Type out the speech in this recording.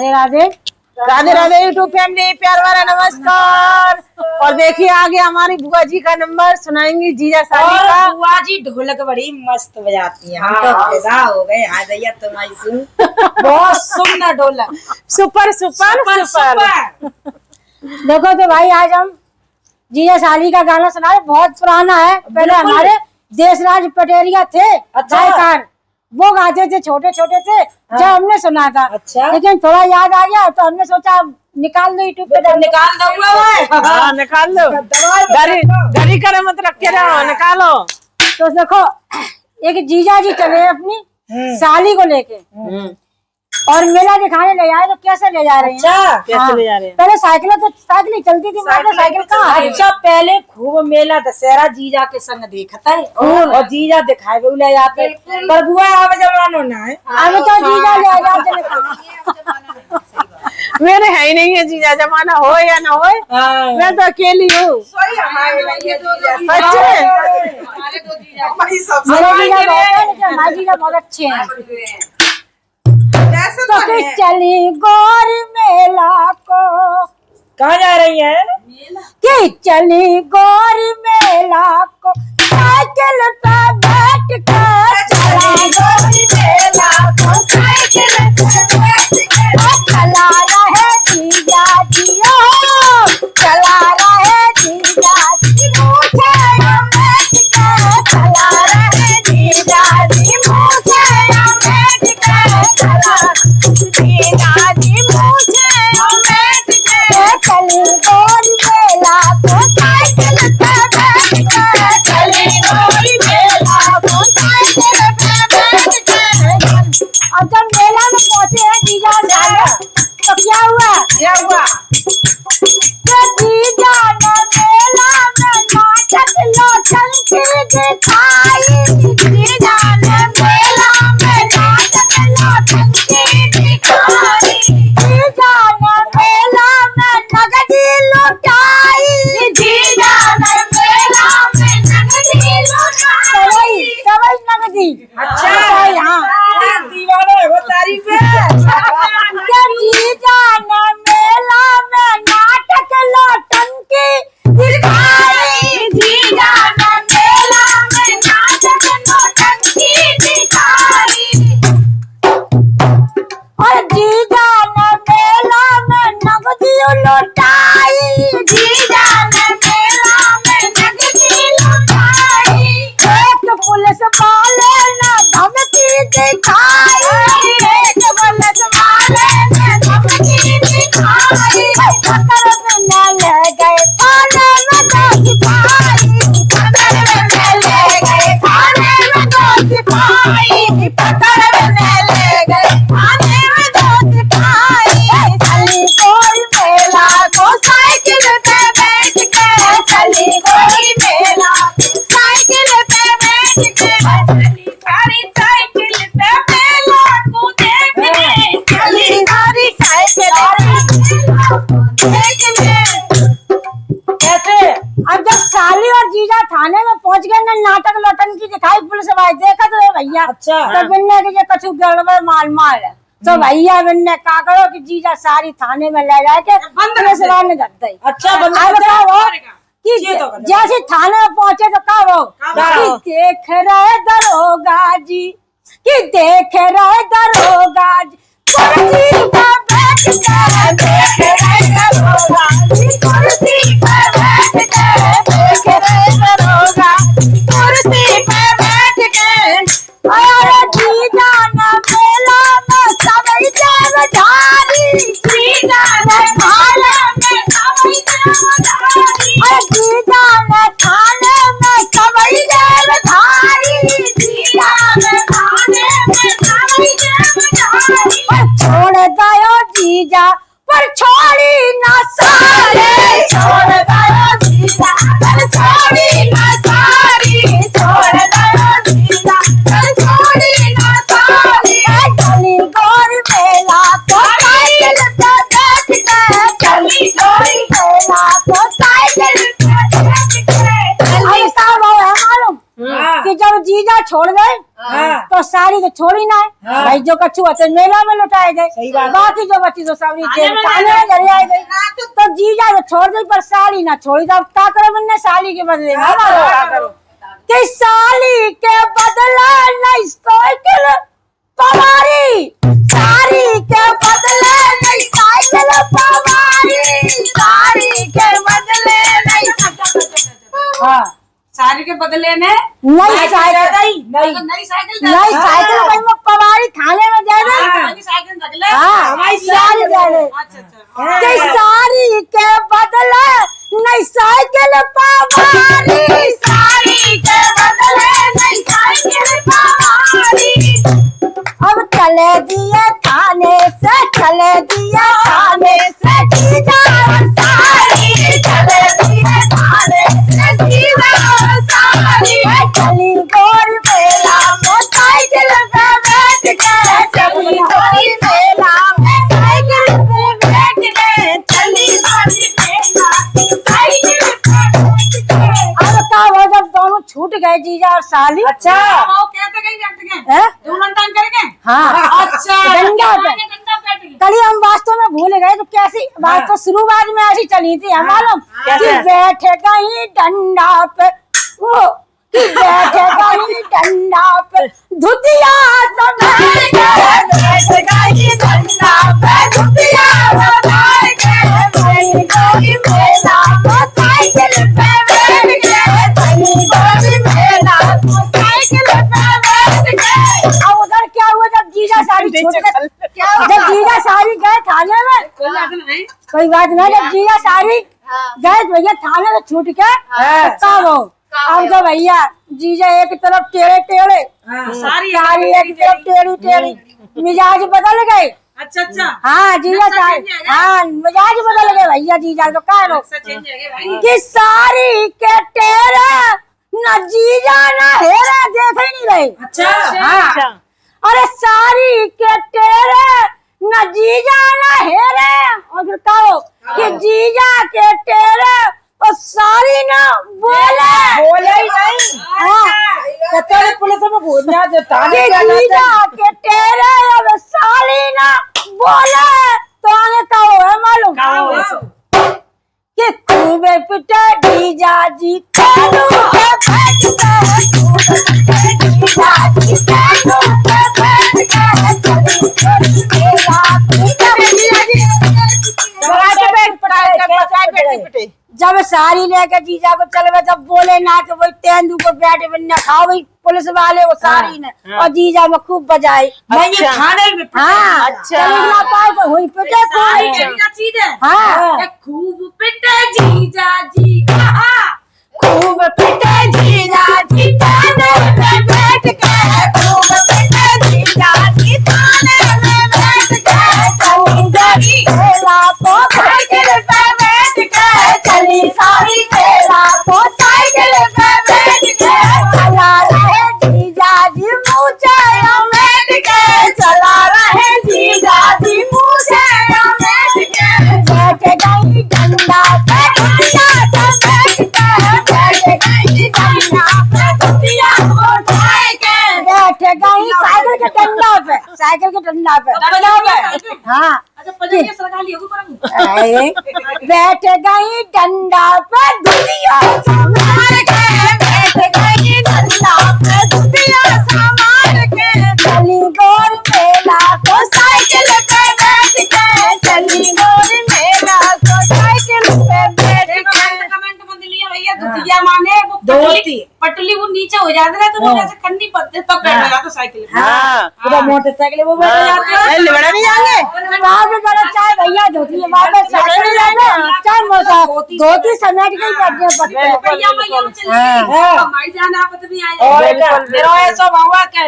Radhe Radhe. Radhe Radhe YouTube family, प्यार वाला नमस्कार। और देखिए आगे हमारी बुआ जी का नंबर सुनाएंगी जीजा साली का। बुआ जी ढोलक बड़ी मस्त बजाती हैं। हम तो फिदा हो गए। आ जाइए तुम्हारी सुन, बहुत सुंदर ढोलक। Super super super. देखो तो भाई आज हम जीजा साली का गाना सुना रहे। बहुत पुराना है। पहले हमारे देशराज पटेरिया थे गायकार, वो गाते थे, छोटे छोटे थे जब हमने सुना था। अच्छा। लेकिन थोड़ा याद आ गया तो हमने सोचा निकाल दो यूट्यूब पे। निकाल दो। हाँ निकाल लो, घड़ी करे मत रख के रहो, निकालो। तो देखो एक जीजा जी चले अपनी साली को लेके और मेला दिखाने ले जाए। तो कैसे ले जा रहे हैं? अच्छा, कैसे ले जा रहे हैं? पहले साइकिल चलती थी, साइकिल कहाँ? अच्छा, पहले खूब मेला दशहरा जीजा के संग देखता है और जीजा दिखाए वो ले जाते। पर बुआ अब जमानो ना है, अब तो जीजा ले जाते। मेरे है ही नहीं है जीजा, जमाना हो या ना हो, मैं तो अकेली हूँ। हमारे जीजा बहुत अच्छे हैं। तो चली गौर मेला को, कहाँ जा रही है? कि चली गौर मेला को साइकिल पे बैठ कर चला गौर मेला को साइकिल पे बैठ कर चला रहे जीजा जी, चला रहे जीजा जी, मुझे बैठ कर चला रहे जीजा जी, मुझे बैठ कर चला जीजा जी, मुझे बैठ कर चली गौर मेला को साइकिल पे बैठ कर चली गौर मेला को साइकिल पे बैठ कर। अब जब मेला में पहुंचे हैं जीजा साली, तो क्या हुआ? क्या हुआ? जीजा ने मेला में नाटक नौटंकी दिखाई। जीजा ने मेला में नाटक नौटंकी दिखाई। जीजा ने मेला में नगदी लुटाई। जीजा ने मेला में नगदी लुटाई। कवई नगदी। अच्छा, हाँ दीवाना है वो तारीफ है। जीजा ने मेला में नाटक नौटंकी दिखाई। जीजा ने मेला में नाटक नौटंकी दिखाई। और जीजा ने मेला में नगदी लुटाई। जीजा ने मेला में नगदी लुटाई। एक पुलिस वाले ने धमकी दिखाई। एक पुलिस वाले ने धमकी दिखाई। पकड़ में ले गए थाने में दो सिपाही। पकड़ में ले गए थाने में दो सिपाही। पकड़ में ले गए थाने में दो सिपाही। चली गौर मेला को साइकिल पे बैठ के, चली गौर मेला साइकिल पे बैठ के, चली साइकिल पे मेला को देखने, चली साइकिल देखने। कैसे? अब जब साली और जीजा थाने में पहुंच गए ना, नाटक नौटंकी दिखाई, पुलिस वाले देखा तो भैया। अच्छा। तो बिन्ने के ये कछु गड़बड़ माल है। तो भैया बिन्ने क्या करो कि जीजा सारी थाने में ले जाके पुलिस वाले धर दई। अच्छा, कि जैसे थाने में पहुंचे तो क्या हो कि देख रहे दरोगा जी, कि देख रहे दरोगा जी, कुर्सी पर बैठ कर देख रहे दरोगा जी, कुर्सी पर बैठ कर देख रहे दरोगा, कुर्सी पर बैठ कर। अरे जीजा ने मेला में सभी देवधारी। जीजा ने थाने में सभी देवधारी। अरे जीजा ने थाने में सभी देवधारी। जीजा ने थाने में सभी देवधारी। छोड़ दो जीजा पर छोड़ी ना सारे, छोड़ दो जीजा पर छोड़ी ना सारी, छोड़ दो जीजा पर छोड़ी ना सारी। चली गौर मेला को साइकिल पे बैठ के, चली गौर मेला को साइकिल पे बैठ के। ऐसा है मालूम कि जब जीजा छोड़ गए तो साड़ी तो छोड़ी ना है भाई, जो कछु होते मेला में लुटाए गए, बाकी जो बची तो साड़ी थाने में घर आई गई। तो जीजा तो छोड़ गई पर साड़ी ना छोड़ी, तो अब क्या करो मैंने साड़ी के बदले में कि साड़ी के बदले नहीं साइकिल पवारी, साड़ी के बदले नहीं साइकिल पवारी, साड़ी के बदले नहीं साड़ी के बदले ने नहीं साइकिल नहीं साइकिल भाई वो पवारी थाने में जा रहे साइकिल हाँ साड़ी जा रहे कि साड़ी के बदले नहीं साइकिल पवारी, साड़ी के बदले नहीं साइकिल पवारी। अब चले दिए थाने से, चले दिए थाने से जीजा साड़ी, चले दिए थाने से जीजा साड़ी। चली गोर मेला में साइकिल पे बैठ के, चली गोर मेला में साइकिल पे बैठ के, चली गोर मेला साइकिल पे बैठ के। अब क्या वो जब दोनों छूट गए जीजा और साली, अच्छा वो कहते कहीं बैठ गए हैं? दोनों टांग करके हाँ अच्छा डंडा पे डंडा बैठ गए। कल हम वास्तव में भूल गए तो कैसी बात तो शुरुआत में ऐसी चली थी हम मालूम कि बैठे कहीं डंडा पे, वो कि बैठे कहीं डंडा पे धुतिया संभाल के, बैठे कहीं डंडा पे धुतिया संभाल के, बैठ गई मेला में साइकिल पे बैठ के, चली गई मेला में साइकिल पे बैठ के। अब उधर क्या हुआ जब जीजा साड़ी छूट गई, जब जीजा साड़ी गए थाने में, कोई बात नहीं, जब जीजा साड़ी गए भैया थाने में छूट के कब हो, अब तो भैया जीजा एक तरफ टेढ़े टेढ़े, साड़ी एक तरफ टेढ़ी टेढ़ी, मिजाज बदल गए। अच्छा अच्छा हाँ जीजा साड़ी, हाँ मिजाज बदल गए भैया जीजा तो कह लो कि साड़ी के टेढ़े न जीजा न हेरा देख ही नहीं रहे। अच्छा हाँ अरे साड़ी के टेढ़े न जीजा न हेरे, और फिर कहो कि जीजा के टेढ़े और साड़ी न बोले ही नहीं। हाँ तेरे पुलिस में भूलना देता कि जीजा के टेढ़े और साड़ी न बोले, तो आगे कहो है मालूम कि खूब पिटे जीजा जी कानू पे बैठ के, खूब पिटे जीजा जी कानू पे बैठ के, चली चली मेला जब साड़ी लेके जीजा को चलवे तब बोले ना कि वही तेंदू को बैठे बनना खाओ भाई पुलिस वाले वो साड़ी ने, और जीजा में खूब बजाई खाने में हाँ अच्छा ना पाए तो हुई पिटे चीज है हाँ खूब पिटे जीजा जी खूब पिटे जीजा जी थाने में बैठ के, खूब पिटे जीजा जी थाने में बैठ के, चली गई मेला को साइकिल पे बैठ के, चली सारी मेला को साइकिल पे बैठ के, चला रहे जीजा जी मुझे बैठ के, चला रहे जीजा जी मुझे बैठ के, बैठ गई डंडा पे डंडा पे बैठ के, बैठ गई डंडा पे डंडा उठाए के, बैठ गई साइकिल के डंडा पे, साइकिल के डंडा पे हाँ बैठ गई डंडा पे दुनिया संभाल के, बैठ गई डंडा पे दुनिया संभाल के, चली गोर मेला को साइकिल पे बैठ के, चली गोर मेला को साइकिल पे बैठ के। कमेंट बंद लिया भैया दुतिया माने वो पटली वो नीचे हो जाते ना तो वो जैसे कंधी पत्ते तब बैठ जाता साइकिल हाँ मोटरसाइकिल वो बैठ जाते बड़ा नहीं आगे वहाँ पे जरा चाय भैया धोती है, वहाँ पे साइकिल जाना चाय मोसा धोती समेट के ही बैठे हैं पत्ते। भैया भैया चलिए हमारी जान आप भी आ जाए और मेरा ऐसा हुआ क्या